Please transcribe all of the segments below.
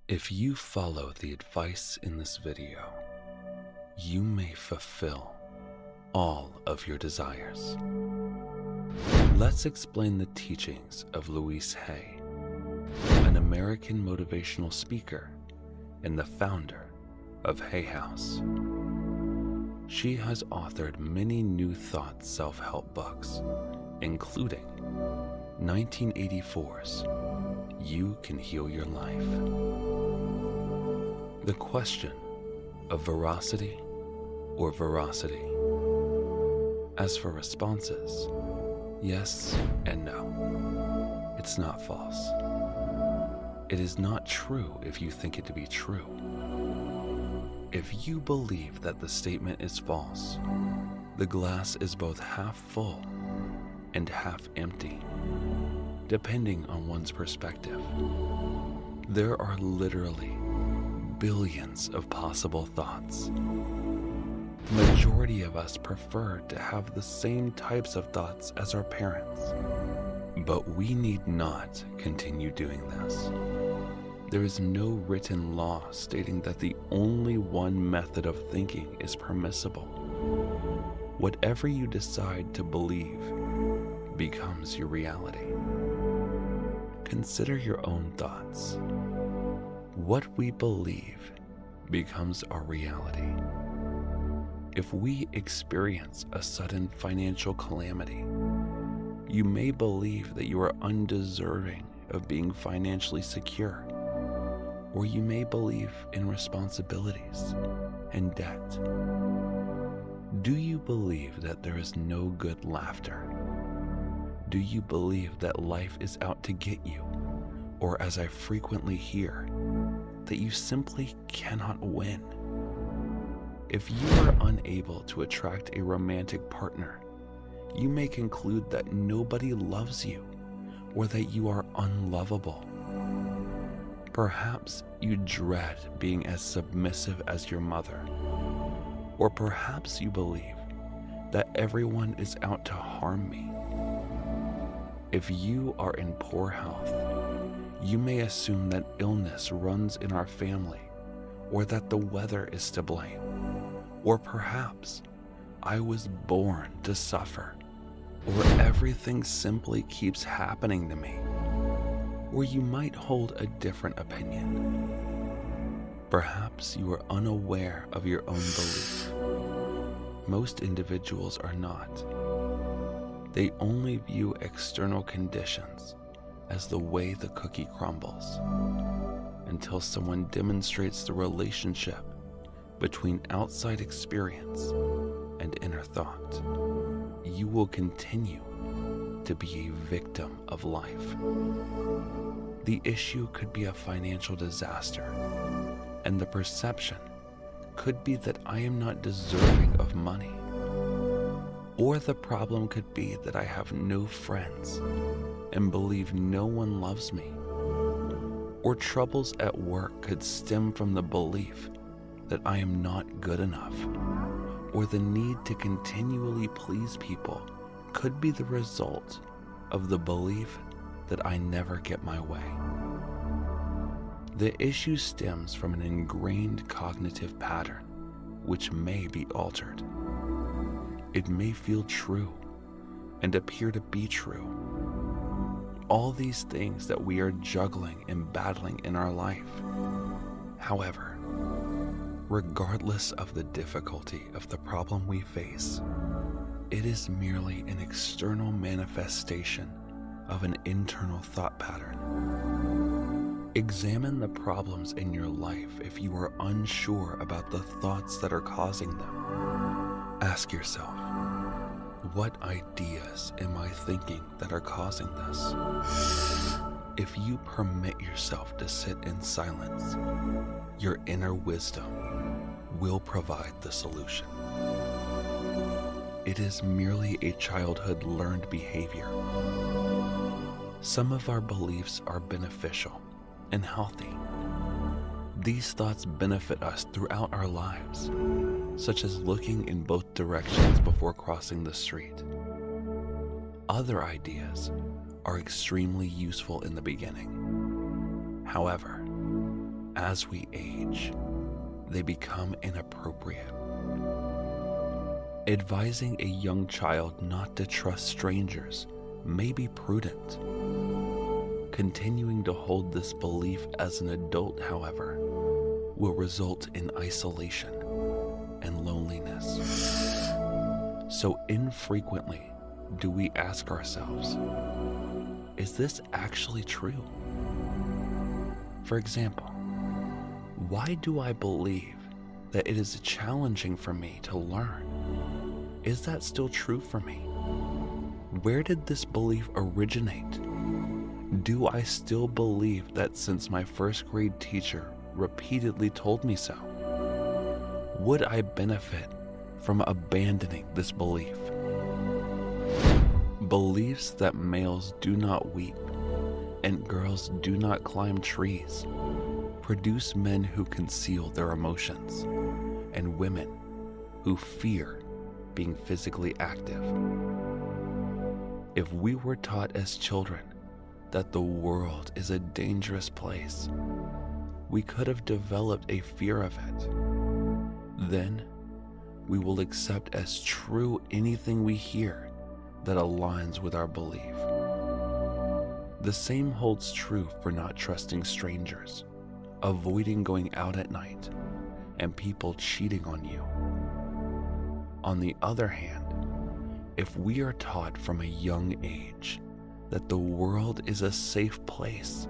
If you follow the advice in this video, you may fulfill all of your desires. Let's explain the teachings of Louise Hay, an American motivational speaker and the founder of Hay House. She has authored many New Thought self-help books, including 1984's You Can Heal Your Life. The question of veracity or veracity. As for responses, yes and no. It's not false. It is not true if you think it to be true. If you believe that the statement is false, the glass is both half full and half empty, depending on one's perspective. There are literally billions of possible thoughts. The majority of us prefer to have the same types of thoughts as our parents, but we need not continue doing this. There is no written law stating that the only one method of thinking is permissible. Whatever you decide to believe becomes your reality. Consider your own thoughts. What we believe becomes our reality. If we experience a sudden financial calamity, you may believe that you are undeserving of being financially secure, or you may believe in responsibilities and debt. Do you believe that there is no good laughter? Do you believe that life is out to get you? Or, as I frequently hear, that you simply cannot win? If you are unable to attract a romantic partner, you may conclude that nobody loves you or that you are unlovable. Perhaps you dread being as submissive as your mother, or perhaps you believe that everyone is out to harm me. If you are in poor health, you may assume that illness runs in our family, or that the weather is to blame, or perhaps I was born to suffer, or everything simply keeps happening to me. Or you might hold a different opinion. Perhaps you are unaware of your own belief. Most individuals are not. They only view external conditions as the way the cookie crumbles, until someone demonstrates the relationship between outside experience and inner thought. You will continue to be a victim of life. The issue could be a financial disaster, and the perception could be that I am not deserving of money. Or the problem could be that I have no friends and believe no one loves me. Or troubles at work could stem from the belief that I am not good enough. Or the need to continually please people could be the result of the belief that I never get my way. The issue stems from an ingrained cognitive pattern, which may be altered. It may feel true and appear to be true. All these things that we are juggling and battling in our life. However, regardless of the difficulty of the problem we face, it is merely an external manifestation of an internal thought pattern. Examine the problems in your life if you are unsure about the thoughts that are causing them. Ask yourself, what ideas am I thinking that are causing this? If you permit yourself to sit in silence, your inner wisdom will provide the solution. It is merely a childhood learned behavior. Some of our beliefs are beneficial and healthy. These thoughts benefit us throughout our lives, such as looking in both directions before crossing the street. Other ideas are extremely useful in the beginning. However, As we age, they become inappropriate. Advising a young child not to trust strangers may be prudent. Continuing to hold this belief as an adult, however, will result in isolation and loneliness. So infrequently do we ask ourselves, is this actually true? For example, why do I believe that it is challenging for me to learn? Is that still true for me? Where did this belief originate? Do I still believe that since my first grade teacher repeatedly told me so? Would I benefit from abandoning this belief? Beliefs that males do not weep and girls do not climb trees produce men who conceal their emotions and women who fear being physically active. If we were taught as children that the world is a dangerous place, we could have developed a fear of it. Then we will accept as true anything we hear that aligns with our belief. The same holds true for not trusting strangers, avoiding going out at night, and people cheating on you. On the other hand, if we are taught from a young age that the world is a safe place,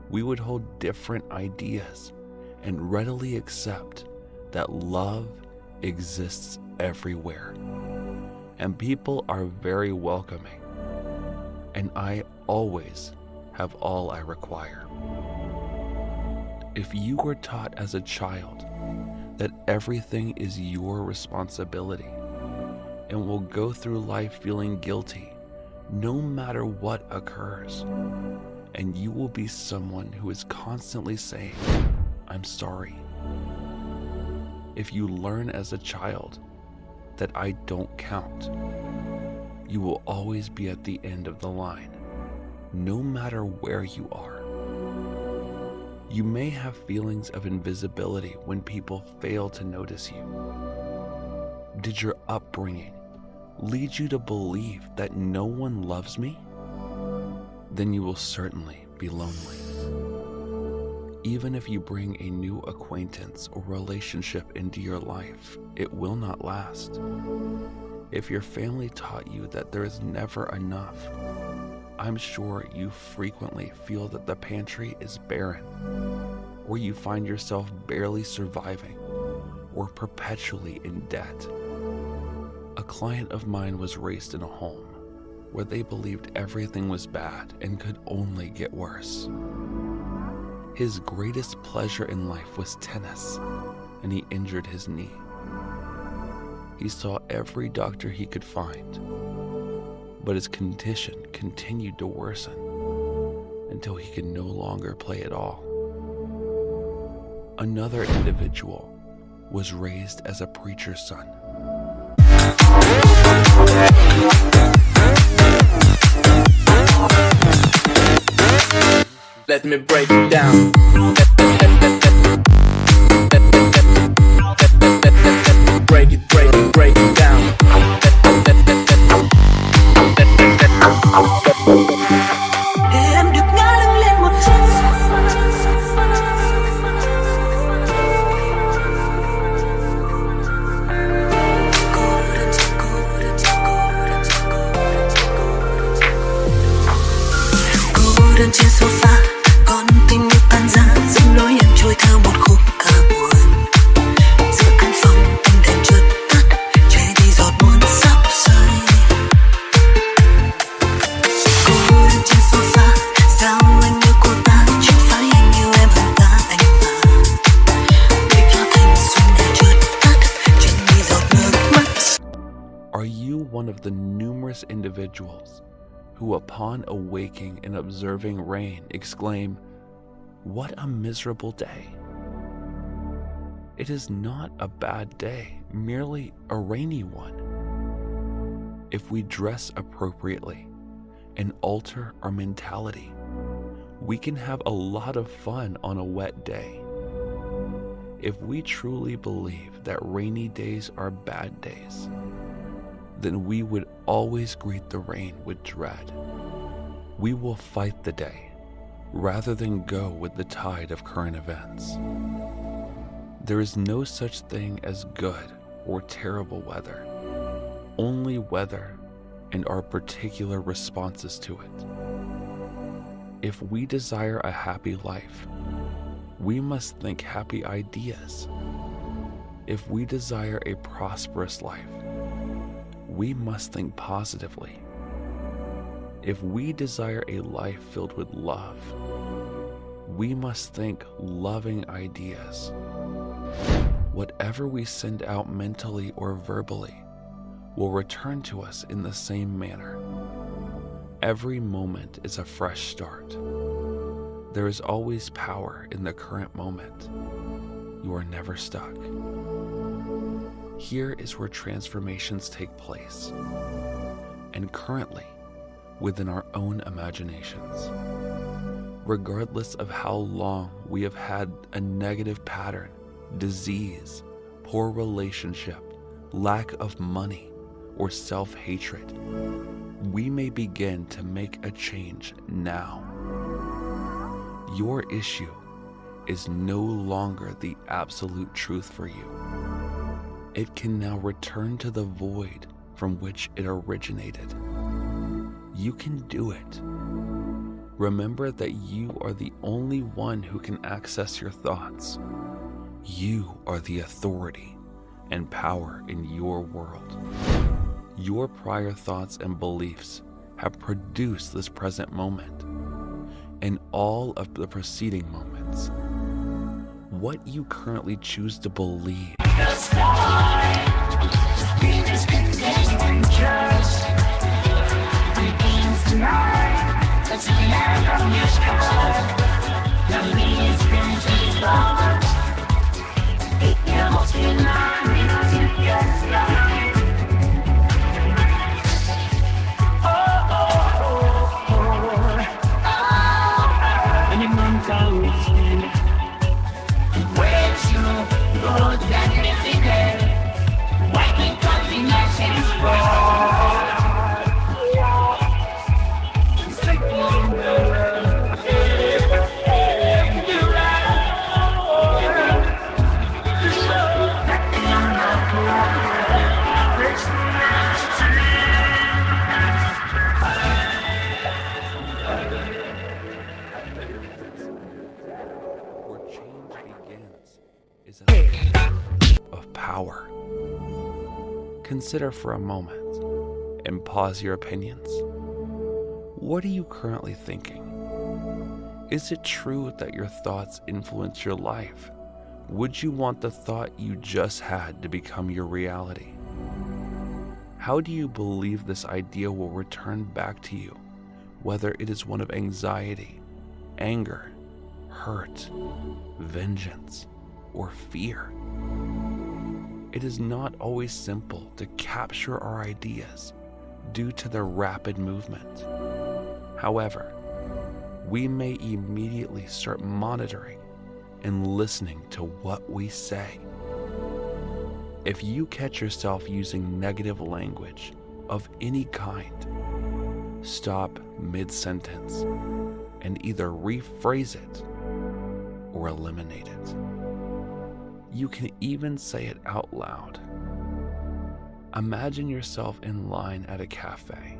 we would hold different ideas and readily accept that love exists everywhere, and people are very welcoming, and I always have all I require. If you were taught as a child that everything is your responsibility and will go through life feeling guilty no matter what occurs, and you will be someone who is constantly saying, "I'm sorry." If you learn as a child that I don't count, you will always be at the end of the line, no matter where you are. You may have feelings of invisibility when people fail to notice you. Did your upbringing lead you to believe that no one loves me? Then you will certainly be lonely. Even if you bring a new acquaintance or relationship into your life, it will not last. If your family taught you that there is never enough, I'm sure you frequently feel that the pantry is barren, or you find yourself barely surviving, or perpetually in debt. A client of mine was raised in a home where they believed everything was bad and could only get worse. His greatest pleasure in life was tennis, and he injured his knee. He saw every doctor he could find, but his condition continued to worsen until he could no longer play at all. Another individual was raised as a preacher's son. Let me break it down. Break it down. Em được ngã lưng lên một chiếc cô đơn trên sofa, con tim như tan ra, dòng lối em trôi theo một khúc ca buồn. Giữa căn phòng ánh đèn chợt tắt, che đi giọt buồn sắp rơi. Cô đơn trên sofa, sao anh yêu cô ta, chẳng phải anh yêu em hơn cả anh mà. Để cho thanh xuân đèn chợt tắt, che đi giọt nước mắt. Are you one of the numerous individuals who, upon awaking and observing rain, exclaim, "What a miserable day"? It is not a bad day, merely a rainy one. If we dress appropriately and alter our mentality, we can have a lot of fun on a wet day. If we truly believe that rainy days are bad days, then we would always greet the rain with dread. We will fight the day rather than go with the tide of current events. There is no such thing as good or terrible weather, only weather and our particular responses to it. If we desire a happy life, we must think happy ideas. If we desire a prosperous life, we must think positively. If we desire a life filled with love, we must think loving ideas. Whatever we send out mentally or verbally will return to us in the same manner. Every moment is a fresh start. There is always power in the current moment. You are never stuck. Here is where transformations take place, and currently within our own imaginations. Regardless of how long we have had a negative pattern, disease, poor relationship, lack of money, or self-hatred, we may begin to make a change now. Your issue is no longer the absolute truth for you. It can now return to the void from which it originated. You can do it. Remember that you are the only one who can access your thoughts. You are the authority and power in your world. Your prior thoughts and beliefs have produced this present moment and all of the preceding moments. What you currently choose to believe of power. Consider for a moment and pause your opinions. What are you currently thinking? Is it true that your thoughts influence your life? Would you want the thought you just had to become your reality? How do you believe this idea will return back to you, whether it is one of anxiety, anger, hurt, vengeance, or fear? It is not always simple to capture our ideas due to their rapid movement. However, we may immediately start monitoring and listening to what we say. If you catch yourself using negative language of any kind, stop mid-sentence and either rephrase it or eliminate it. You can even say it out loud. Imagine yourself in line at a cafe,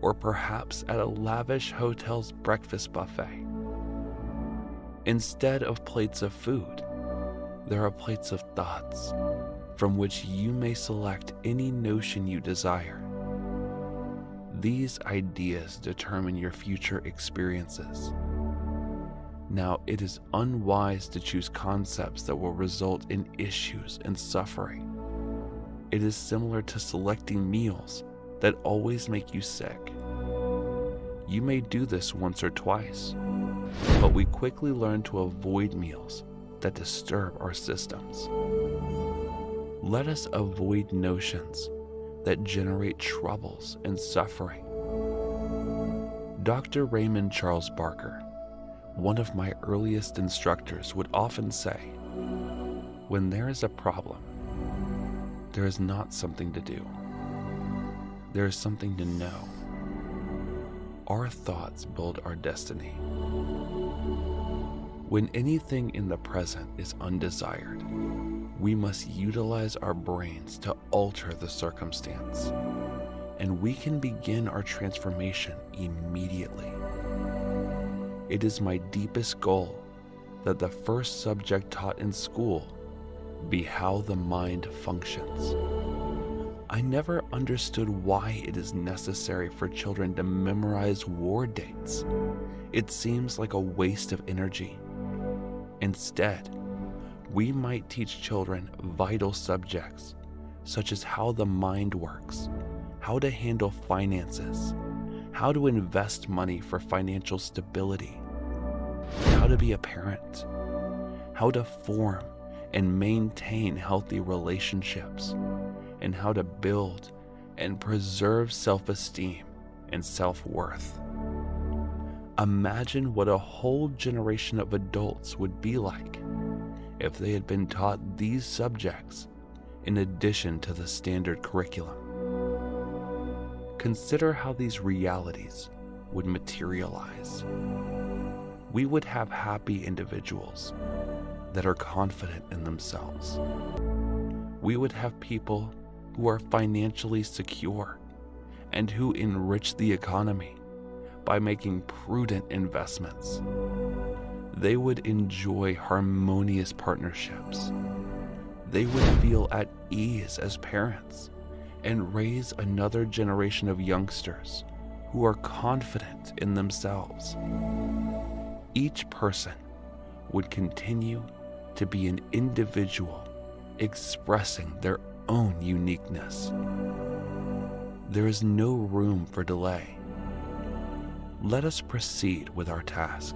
or perhaps at a lavish hotel's breakfast buffet. Instead of plates of food, there are plates of thoughts, from which you may select any notion you desire. These ideas determine your future experiences. Now, it is unwise to choose concepts that will result in issues and suffering. It is similar to selecting meals that always make you sick. You may do this once or twice, but we quickly learn to avoid meals that disturb our systems. Let us avoid notions that generate troubles and suffering. Dr. Raymond Charles Barker, one of my earliest instructors, would often say, When there is a problem, there is not something to do. There is something to know. Our thoughts build our destiny. When anything in the present is undesired, we must utilize our brains to alter the circumstance, and we can begin our transformation immediately. It is my deepest goal that the first subject taught in school be how the mind functions. I never understood why it is necessary for children to memorize war dates. It seems like a waste of energy. Instead, we might teach children vital subjects such as how the mind works, how to handle finances, how to invest money for financial stability, how to be a parent, how to form and maintain healthy relationships, and how to build and preserve self-esteem and self-worth. Imagine what a whole generation of adults would be like if they had been taught these subjects in addition to the standard curriculum. Consider how these realities would materialize. We would have happy individuals that are confident in themselves. We would have people who are financially secure and who enrich the economy by making prudent investments. They would enjoy harmonious partnerships. They would feel at ease as parents and raise another generation of youngsters who are confident in themselves. Each person would continue to be an individual expressing their own uniqueness. There is no room for delay. Let us proceed with our task.